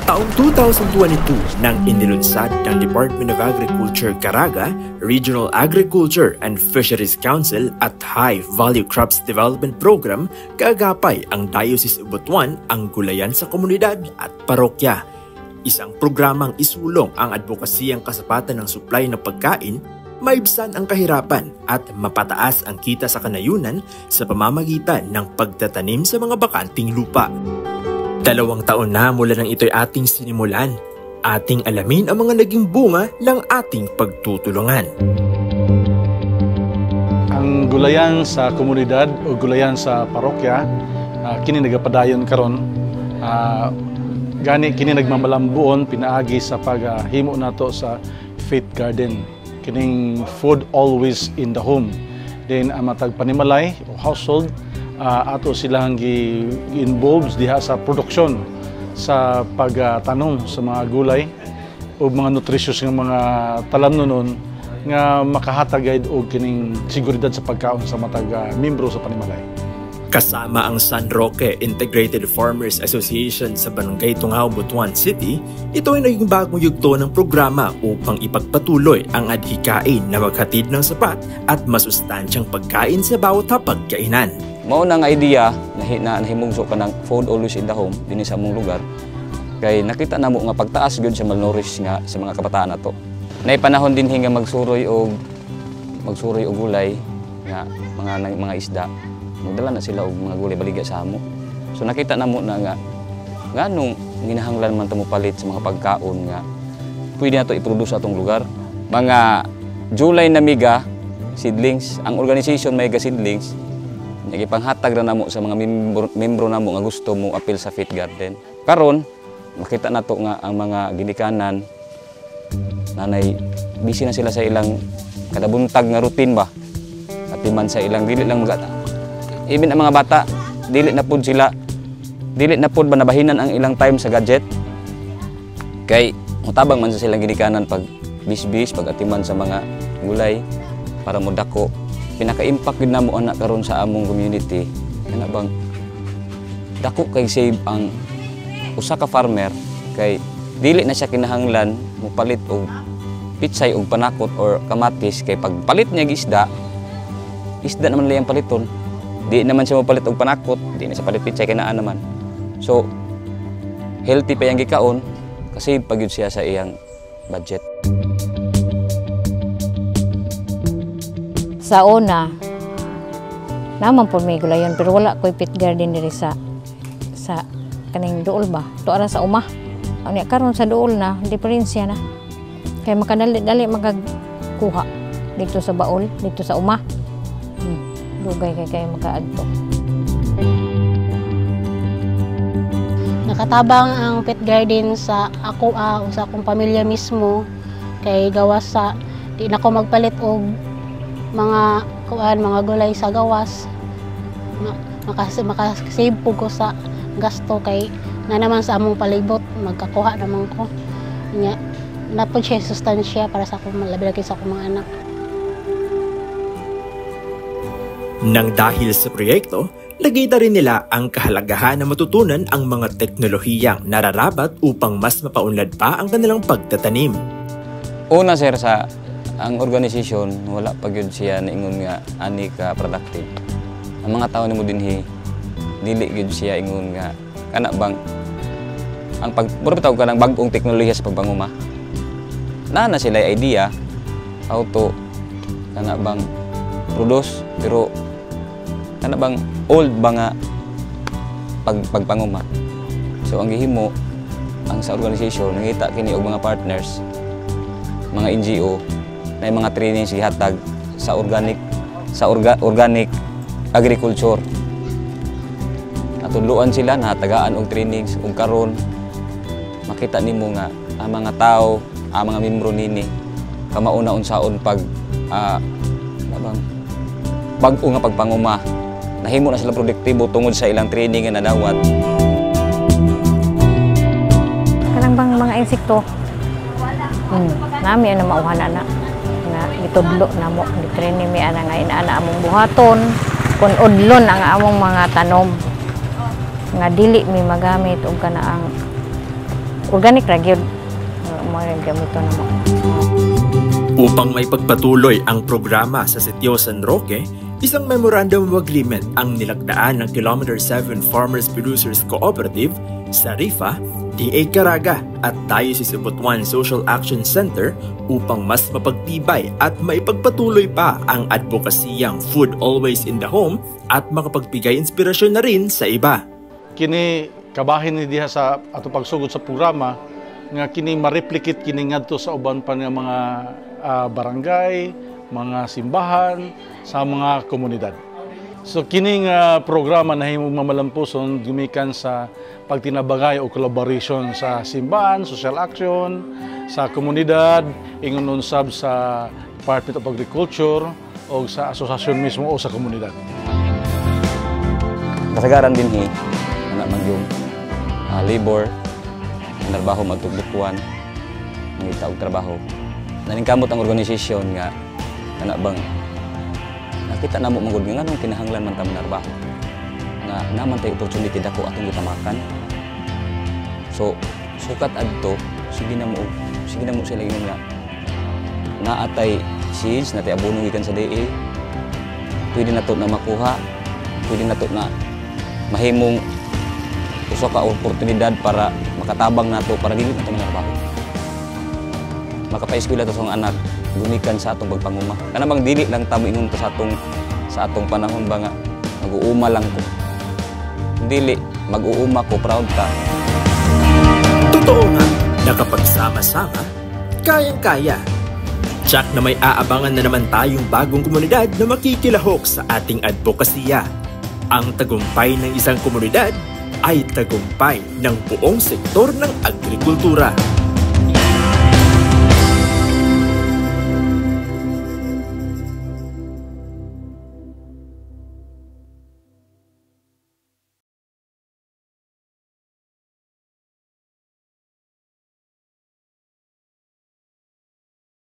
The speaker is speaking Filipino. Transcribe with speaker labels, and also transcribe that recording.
Speaker 1: Taong 2022 nang inilunsad ng Department of Agriculture Caraga, Regional Agriculture and Fisheries Council at High Value Crops Development Program, kaagapay ang Diocese of Butuan ang gulayan sa komunidad at parokya. Isang programang isulong ang advokasiyang kasapatan ng supply ng pagkain, maibsan ang kahirapan at mapataas ang kita sa kanayunan sa pamamagitan ng pagtatanim sa mga bakanting lupa. 2 taon na mula nang ito'y ating sinimulan, ating alamin ang mga naging bunga ng ating pagtutulungan.
Speaker 2: Ang gulayan sa komunidad o gulayan sa parokya, kini nagapadayon karon. Gani kini nagmamalambuon pinaagi sa paghimo nato sa Faith Garden. Kining food always in the home. Then ang matag panimalay o household, ato silang gi-involved diha sa produksyon sa pagtanom sa mga gulay o mga nutritious nga mga talamnonon nga makahatag og kining seguridad sa pagkaon sa matag membro sa panimalay.
Speaker 1: Kasama ang San Roque Integrated Farmers Association sa Barangay Tungao, Butuan City, ito ay naging bagong yugto ng programa upang ipagpatuloy ang adhikain na maghatid ng sapat at masustansyang pagkain sa bawat hapagkainan.
Speaker 3: Mao nang idea na nahimugso ka ng food always in the home dinhi sa among lugar. Kay nakita namo nga pagtaas gyud sa malnourished nga sa mga kabataan nato. Nay panahon din hinga magsuroy og gulay nga mga isda. Magdala na sila og mga gulay baligya sa amo. So nakita namo na nga nganong ginahanglan man ta mo palit sa mga pagkaon nga pwede nato i-produce atong lugar. Mga July na Mega seedlings, ang organization Mega Seedlings nagipanghatag ra namo sa mga membro namo nga gusto mo apil sa Faith Garden. Karon makita nato nga ang mga ginikanan nanay busy na sila sa ilang kada buntag nga routine ba. At man sa ilang dili lang even ang mga bata dili na pud ba nabahinan ang ilang time sa gadget. Kay mutabang man sa silang ginikanan pag bisbis pag atiman sa mga gulay para mo dako. Pinaka-impact yun na mo anak karon sa among community. Ano bang dako kay save ang usa ka farmer kay dili na siya kinahanglan mo palit og pitsay og panakot or kamatis kay pag palit niya isda naman lang paliton. Di naman siya mapalit og panakot, di na siya palit pitsay kay naa naman. So healthy pa yang gikaon kasi pag yun siya sa iyang budget.
Speaker 4: Sa una, naman po may gulayon, pero wala ko'y Faith Garden diri sa kaning duol ba? Tuara sa umah. Ano karon sa duol na, diferensya na. Kaya makadali magkuha dito sa baol, dito sa umah. Dugay kay makaadto.
Speaker 5: Nakatabang ang Faith Garden sa ako sa akong pamilya mismo kay gawas sa di na ko magpalit og mga gulay sa gawas. Makasave po ko sa gasto kay na naman sa among palibot magkakuha naman ko. Nya napod siya sustansya para sa akong labi sa akong mga anak.
Speaker 1: Nang dahil sa proyekto, nakita rin nila ang kahalagahan na matutunan ang mga teknolohiyang nararapat upang mas mapaunlad pa ang kanilang pagtatanim.
Speaker 3: Una sir, ang organisasyon wala pa gyud siya naingon nga ani ka productive. Ang mga tao nimo dinhi dili gyud siya ingon nga kana bang ang pagbitaw ka ng bag-ong teknolohiya sa pagbanguma. Na sila idea how to kana bang produce pero kana bang old ba nga pagpanguma. So ang gihimo ang sa organisasyon nangita kini og mga partners, mga NGO na mga trainings gihatag sa organic agriculture. Natudloan sila nahatagaan og trainings ug karon makita nimo nga ang mga tao, ang mga membro nini kamauna unsaon pag bag-o nga pagpanguma. Nahimo na sila produktibo tungod sa ilang training nga nadawat.
Speaker 4: Kanang bang mga insekto nami ana mauhan na gitudlo na mo gitraining mi ana nga inaana among buhaton kun udlon ang among mga tanom nga dili mi magamit og kana ang organic ra gyud mo gamito na mo.
Speaker 1: Upang may pagpatuloy ang programa sa Sitio San Roque, isang Memorandum of Agreement ang nilagdaan ng Kilometer 7 Farmers Producers Cooperative, SARIFA, DA Caraga at Diocese of Butuan Social Action Center upang mas mapagtibay at maipagpatuloy pa ang advokasiyang Food Always in the Home at makapagbigay inspirasyon na rin sa iba.
Speaker 2: Kini kabahin ni diha sa ato pagsugod sa programa nga kini ma-replicate kini ngadto sa uban pa nga mga barangay, mga simbahan, sa mga komunidad. So kining programa nahimong mamalampuson gumikan sa pagtinabangay o collaboration sa simbahan, social action, sa komunidad, ingon unsab sa Department of Agriculture o sa asosasyon mismo o sa komunidad.
Speaker 3: Kasagaran din man yung labor, trabaho magtugbukuan, ngita og trabaho. Naningkamot ang organisasyon nga bang nakita namo mangud nga nganong kinahanglan man ta manarbaho nga naman tay opportunity dako atong gitamakan. So sukat adto sige na mo sila ingon nga naatay seeds natay abono gikan sa DA, pwede nato na makuha, pwede nato na mahimong usa ka oportunidad para makatabang nato para dili nato manarbaho. Makapaeskwela to sa anak gumikan sa atong pagpanguma. Kana bang dili lang tamo ingon to sa atong panahon ba nga mag-uuma lang ko. Dili mag-uuma ko, proud ka.
Speaker 1: Totoo nga, nakapagsama-sama, kayang-kaya. Tsak na may aabangan na naman tayong bagong komunidad na makikilahok sa ating advokasya. Ang tagumpay ng isang komunidad ay tagumpay ng buong sektor ng agrikultura.